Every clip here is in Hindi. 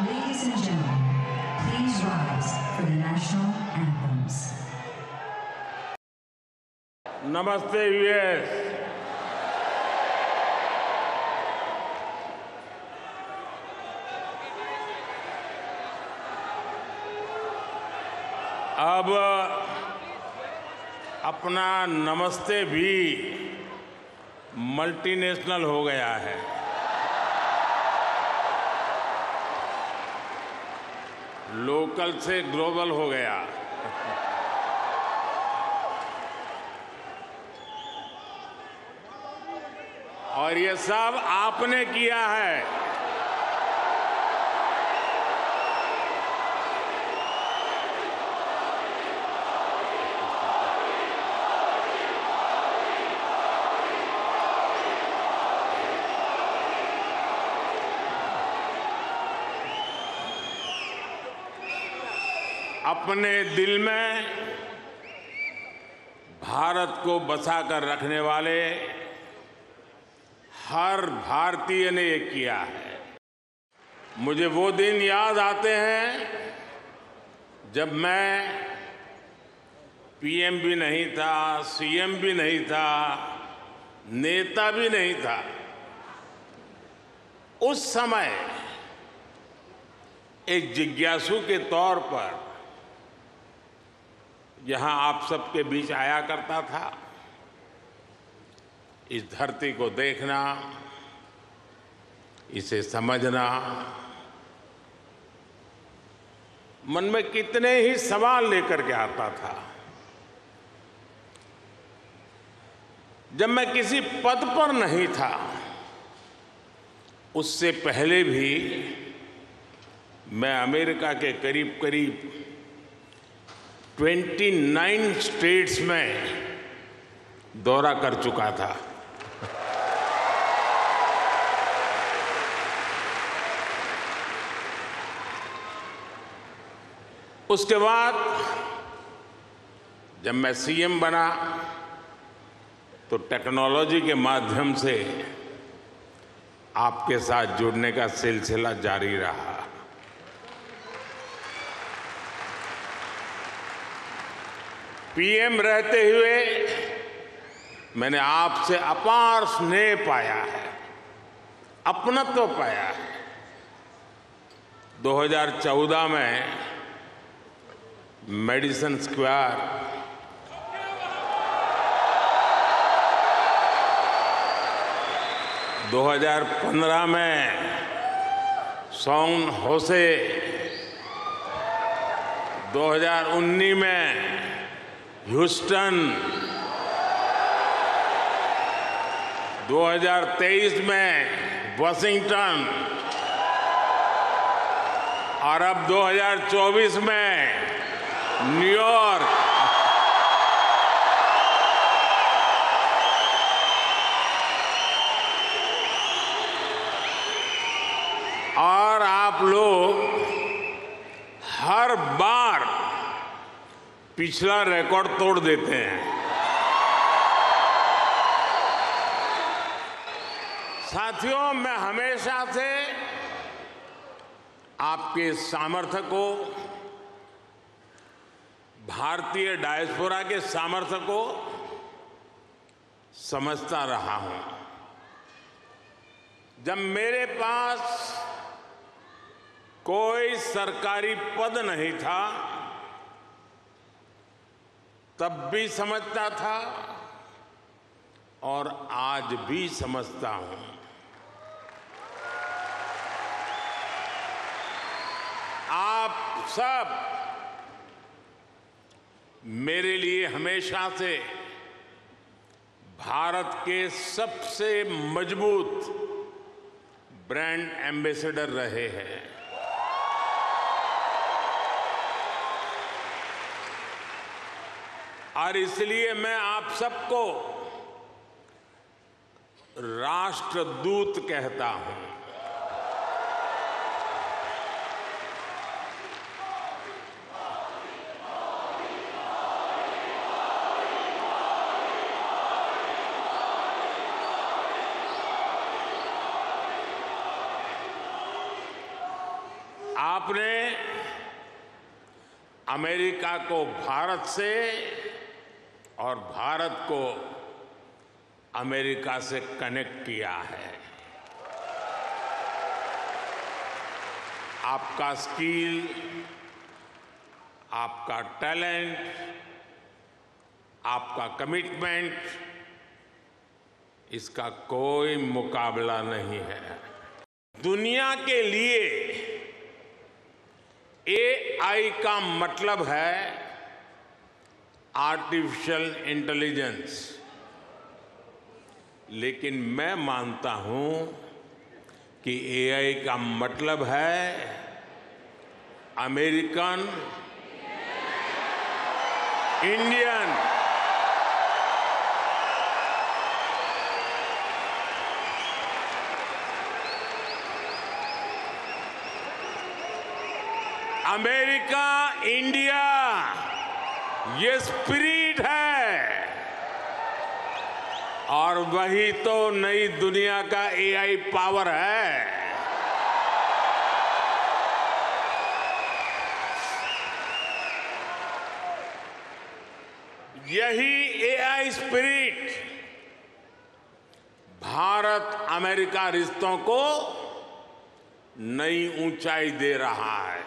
Ladies and gentlemen, please rise for the national anthems. नमस्ते यूएस। अब अपना नमस्ते भी मल्टीनेशनल हो गया है। लोकल से ग्लोबल हो गया। और ये सब आपने किया है। अपने दिल में भारत को बसाकर रखने वाले हर भारतीय ने ये किया है। मुझे वो दिन याद आते हैं जब मैं पीएम भी नहीं था, सीएम भी नहीं था, नेता भी नहीं था। उस समय एक जिज्ञासु के तौर पर यहां आप सबके बीच आया करता था। इस धरती को देखना, इसे समझना, मन में कितने ही सवाल लेकर के आता था। जब मैं किसी पद पर नहीं था, उससे पहले भी मैं अमेरिका के करीब करीब 29 स्टेट्स में दौरा कर चुका था। उसके बाद जब मैं सीएम बना तो टेक्नोलॉजी के माध्यम से आपके साथ जुड़ने का सिलसिला जारी रहा। पीएम रहते हुए मैंने आपसे अपार स्नेह पाया है, अपनत्व पाया है। 2014 में मेडिसन स्क्वायर, 2015 में सॉन होसे, 2019 में ह्यूस्टन, 2023 में वाशिंगटन और अब 2024 में न्यूयॉर्क। और आप लोग हर बार पिछला रिकॉर्ड तोड़ देते हैं। साथियों, मैं हमेशा से आपके सामर्थ्य को, भारतीय डायस्पोरा के सामर्थ्य को समझता रहा हूं। जब मेरे पास कोई सरकारी पद नहीं था, तब भी समझता था और आज भी समझता हूं। आप सब मेरे लिए हमेशा से भारत के सबसे मजबूत ब्रांड एम्बेसडर रहे हैं। और इसलिए मैं आप सबको राष्ट्रदूत कहता हूं। आपने अमेरिका को भारत से और भारत को अमेरिका से कनेक्ट किया है। आपका स्किल, आपका टैलेंट, आपका कमिटमेंट, इसका कोई मुकाबला नहीं है। दुनिया के लिए एआई का मतलब है आर्टिफिशियल इंटेलिजेंस, लेकिन मैं मानता हूं कि एआई का मतलब है अमेरिकन इंडियन अमेरिका इंडिया, ये स्पिरिट है और वही तो नई दुनिया का एआई पावर है। यही एआई स्पिरिट भारत अमेरिका रिश्तों को नई ऊंचाई दे रहा है।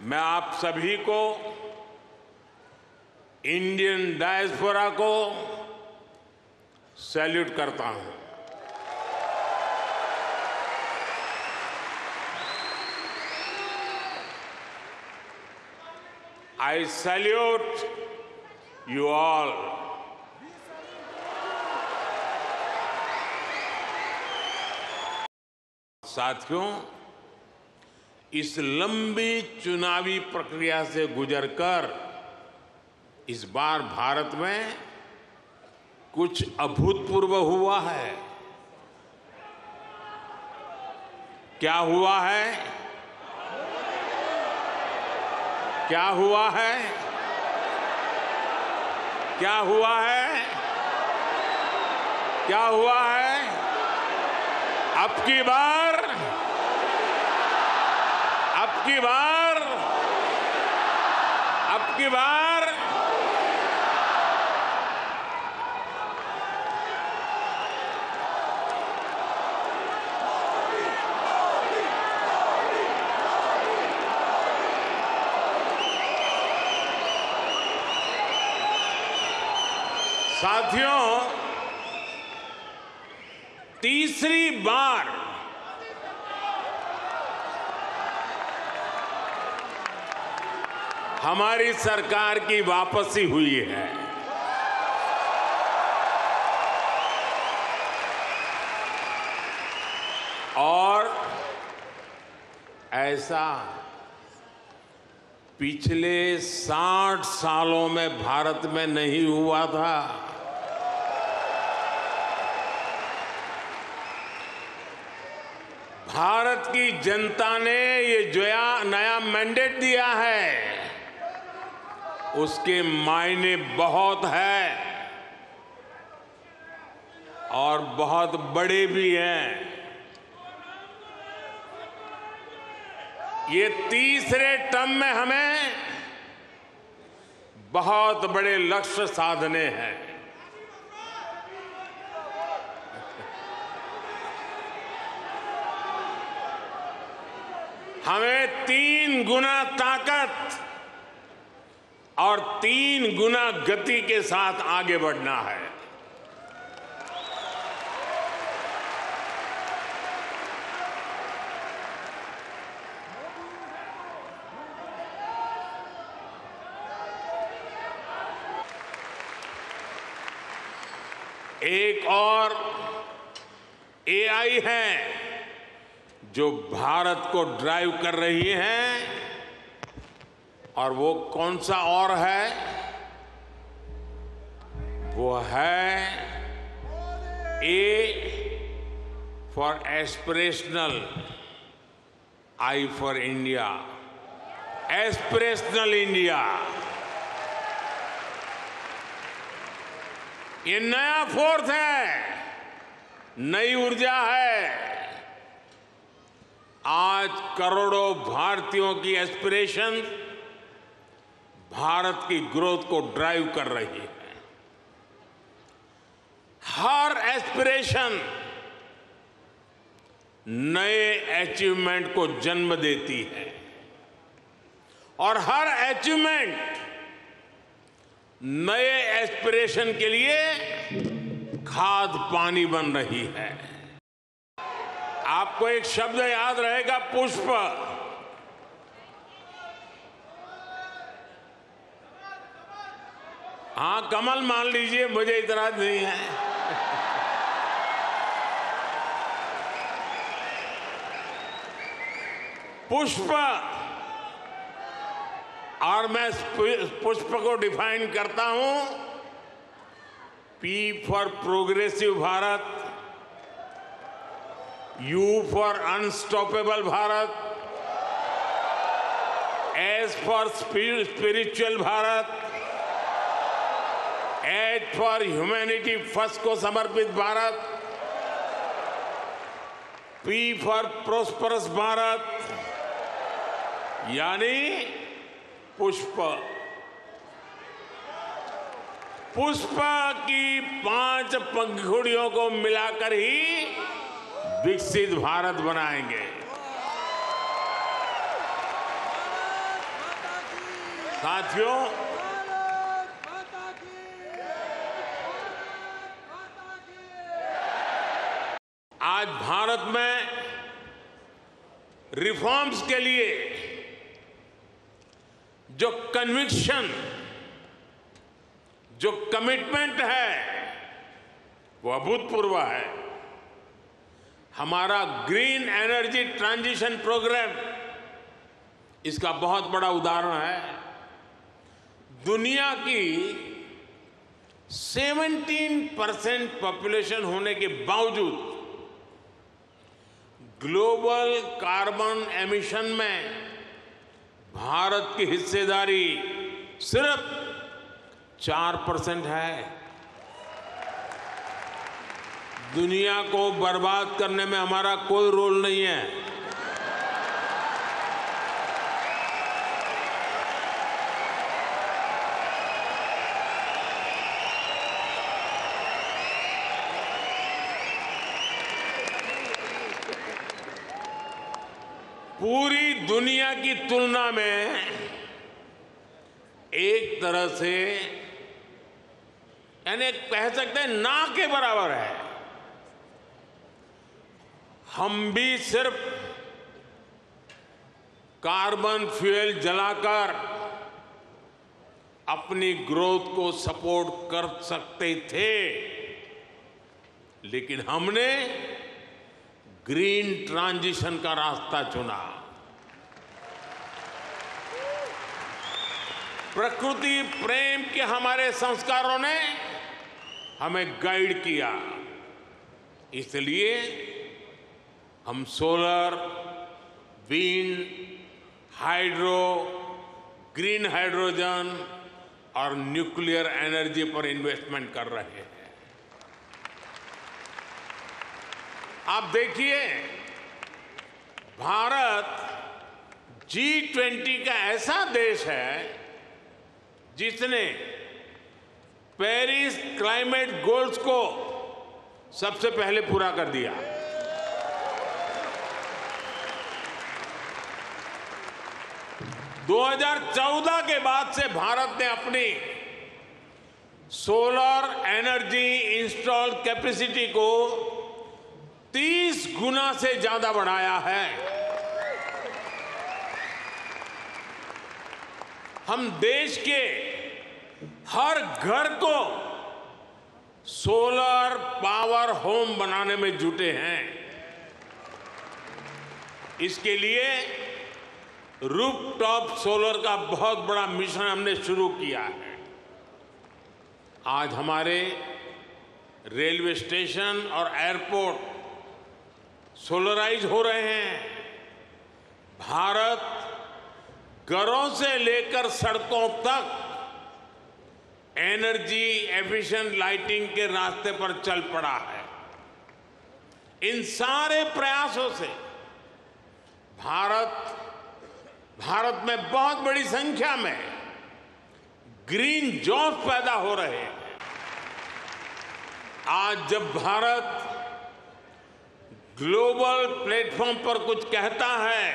मैं आप सभी को, इंडियन डायस्पोरा को सैल्यूट करता हूं। I salute you all. साथियों, इस लंबी चुनावी प्रक्रिया से गुजरकर इस बार भारत में कुछ अभूतपूर्व हुआ है। क्या हुआ है? क्या हुआ है? क्या हुआ है? क्या हुआ है? अब की बार साथियों, तीसरी बार हमारी सरकार की वापसी हुई है। और ऐसा पिछले 60 सालों में भारत में नहीं हुआ था। भारत की जनता ने ये जो नया मैंडेट दिया है, उसके मायने बहुत है और बहुत बड़े भी हैं। ये तीसरे टर्म में हमें बहुत बड़े लक्ष्य साधने हैं। हमें 3 गुना ताकत और 3 गुना गति के साथ आगे बढ़ना है। एक और एआई है जो भारत को ड्राइव कर रही है, और वो कौन सा और है? वो है A for aspirational, I for India. Aspirational India, ये नया फोर्स है, नई ऊर्जा है। आज करोड़ों भारतीयों की एस्पिरेशन भारत की ग्रोथ को ड्राइव कर रही है। हर एस्पिरेशन नए अचीवमेंट को जन्म देती है और हर अचीवमेंट नए एस्पिरेशन के लिए खाद पानी बन रही है। आपको एक शब्द याद रहेगा, पुष्प। हाँ, कमल मान लीजिए, मुझे इतराज नहीं है। पुष्प, और मैं पुष्प को डिफाइन करता हूं, P for progressive Bharat, U for unstoppable Bharat, S for spiritual Bharat, H for humanity first को समर्पित Bharat, P for prosperous Bharat, यानी पुष्प। पुष्प की 5 पंखुड़ियों को मिलाकर ही विकसित भारत बनाएंगे। साथियों, आज भारत में रिफॉर्म्स के लिए जो कन्विक्शन, जो कमिटमेंट है, वो अभूतपूर्व है। हमारा ग्रीन एनर्जी ट्रांजिशन प्रोग्राम इसका बहुत बड़ा उदाहरण है। दुनिया की 17% पॉपुलेशन होने के बावजूद ग्लोबल कार्बन एमिशन में भारत की हिस्सेदारी सिर्फ 4% है। दुनिया को बर्बाद करने में हमारा कोई रोल नहीं है। पूरी दुनिया की तुलना में एक तरह से, यानी कह सकते हैं, ना के बराबर है। हम भी सिर्फ कार्बन फ्यूल जलाकर अपनी ग्रोथ को सपोर्ट कर सकते थे, लेकिन हमने ग्रीन ट्रांजिशन का रास्ता चुना। प्रकृति प्रेम के हमारे संस्कारों ने हमें गाइड किया। इसलिए हम solar, wind, hydro, green hydrogen और न्यूक्लियर एनर्जी पर इन्वेस्टमेंट कर रहे हैं। आप देखिए, भारत G20 का ऐसा देश है जिसने पेरिस क्लाइमेट गोल्स को सबसे पहले पूरा कर दिया। दो 2014 के बाद से भारत ने अपनी सोलर एनर्जी इंस्टॉल कैपेसिटी को 30 गुना से ज्यादा बढ़ाया है। हम देश के हर घर को सोलर पावर होम बनाने में जुटे हैं। इसके लिए रूफटॉप सोलर का बहुत बड़ा मिशन हमने शुरू किया है। आज हमारे रेलवे स्टेशन और एयरपोर्ट सोलराइज हो रहे हैं। भारत घरों से लेकर सड़कों तक एनर्जी एफिशिएंट लाइटिंग के रास्ते पर चल पड़ा है। इन सारे प्रयासों से भारत में बहुत बड़ी संख्या में ग्रीन जॉब्स पैदा हो रहे हैं। आज जब भारत ग्लोबल प्लेटफॉर्म पर कुछ कहता है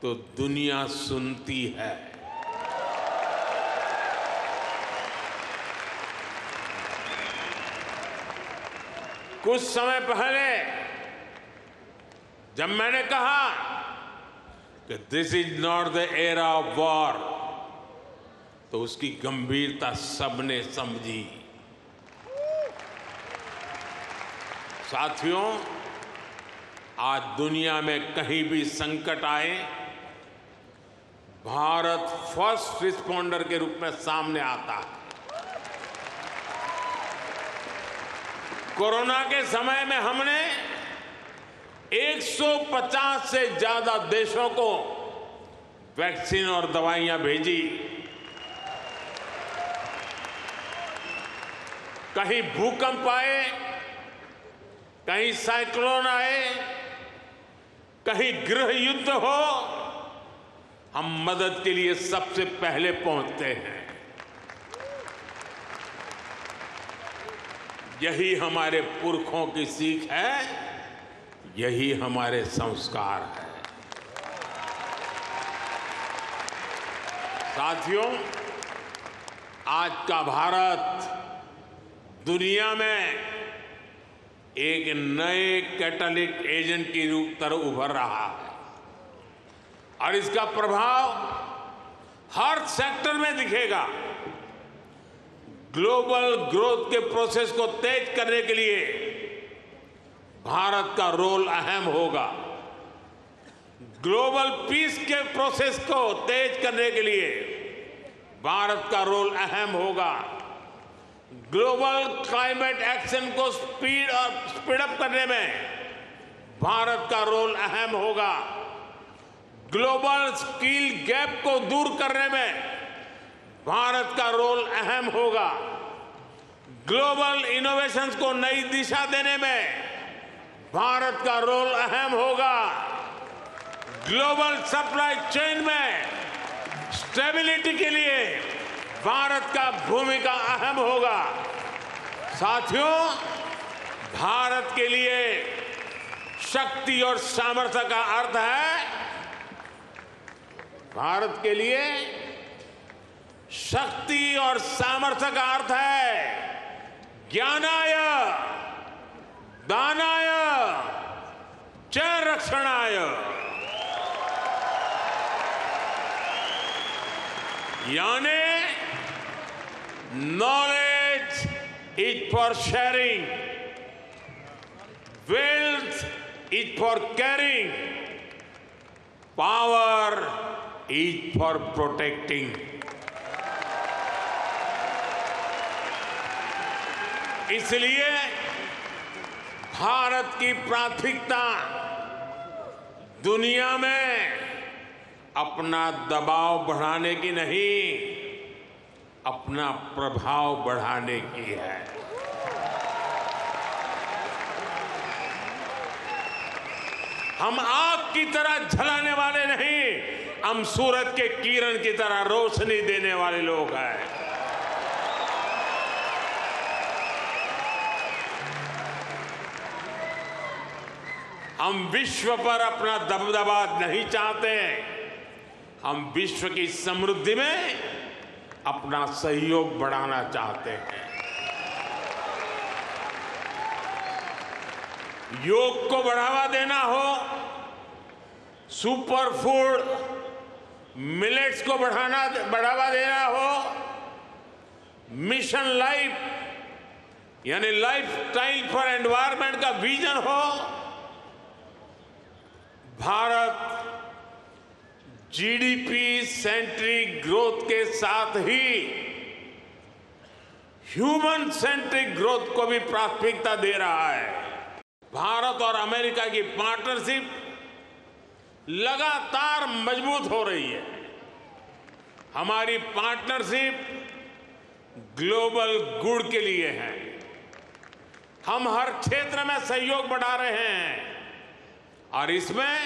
तो दुनिया सुनती है। कुछ समय पहले जब मैंने कहा कि this is not the era of war, तो उसकी गंभीरता सबने समझी। साथियों, आज दुनिया में कहीं भी संकट आए, भारत फर्स्ट रिस्पॉन्डर के रूप में सामने आता है। कोरोना के समय में हमने 150 से ज्यादा देशों को वैक्सीन और दवाइयां भेजी। कहीं भूकंप आए, कहीं साइक्लोन आए, कहीं गृह युद्ध हो, हम मदद के लिए सबसे पहले पहुंचते हैं। यही हमारे पुरखों की सीख है, यही हमारे संस्कार है। साथियों, आज का भारत दुनिया में एक नए कैटालिटिक एजेंट की तरह उभर रहा है और इसका प्रभाव हर सेक्टर में दिखेगा। ग्लोबल ग्रोथ के प्रोसेस को तेज करने के लिए भारत का रोल अहम होगा। ग्लोबल पीस के प्रोसेस को तेज करने के लिए भारत का रोल अहम होगा। ग्लोबल क्लाइमेट एक्शन को स्पीड अप करने में भारत का रोल अहम होगा। ग्लोबल स्किल गैप को दूर करने में भारत का रोल अहम होगा। ग्लोबल इनोवेशंस को नई दिशा देने में भारत का रोल अहम होगा। ग्लोबल सप्लाई चेन में स्टेबिलिटी के लिए भारत का भूमिका अहम होगा। साथियों, भारत के लिए शक्ति और सामर्थ्य का अर्थ है, भारत के लिए शक्ति और सामर्थ्य का अर्थ है ज्ञानाय, दानाय, च रक्षणाय। यानी knowledge is for sharing, wealth is for caring, power is for protecting. इसलिए भारत की प्राथमिकता दुनिया में अपना दबाव बढ़ाने की नहीं, अपना प्रभाव बढ़ाने की है। हम आग की तरह जलाने वाले नहीं, हम सूरज के किरण की तरह रोशनी देने वाले लोग हैं। हम विश्व पर अपना दबदबा नहीं चाहते, हम विश्व की समृद्धि में अपना सहयोग बढ़ाना चाहते हैं। योग को बढ़ावा देना हो, सुपर फूड मिलेट्स को बढ़ावा देना हो, मिशन लाइफ यानी लाइफ स्टाइल फॉर एनवायरनमेंट का विजन हो, भारत जीडीपी सेंट्रिक ग्रोथ के साथ ही ह्यूमन सेंट्रिक ग्रोथ को भी प्राथमिकता दे रहा है। भारत और अमेरिका की पार्टनरशिप लगातार मजबूत हो रही है। हमारी पार्टनरशिप ग्लोबल गुड के लिए है। हम हर क्षेत्र में सहयोग बढ़ा रहे हैं और इसमें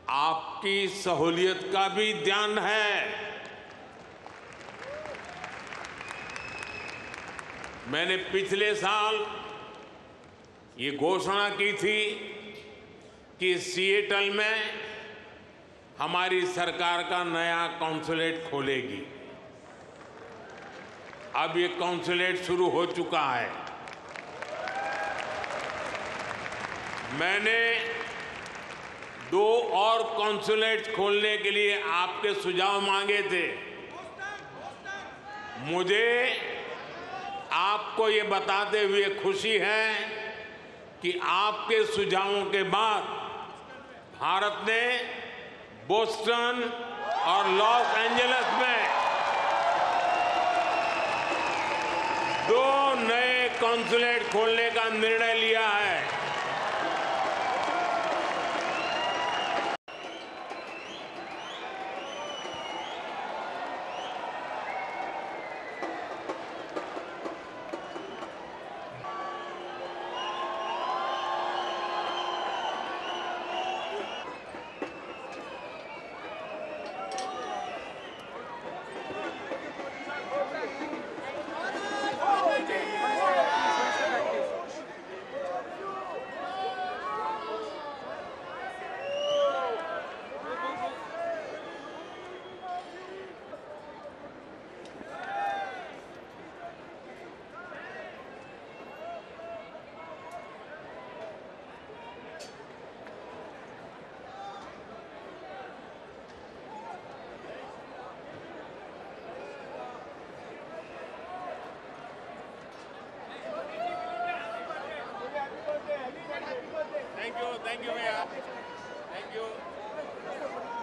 आपकी सहूलियत का भी ध्यान है। मैंने पिछले साल ये घोषणा की थी कि सिएटल में हमारी सरकार का नया कॉन्सुलेट खोलेगी। अब ये कॉन्सुलेट शुरू हो चुका है। मैंने 2 और कॉन्सुलेट खोलने के लिए आपके सुझाव मांगे थे। मुझे आपको ये बताते हुए खुशी है कि आपके सुझावों के बाद भारत ने बोस्टन और लॉस एंजलिस में 2 नए कॉन्सुलेट खोलने का निर्णय लिया है। Thank you भैया, thank you.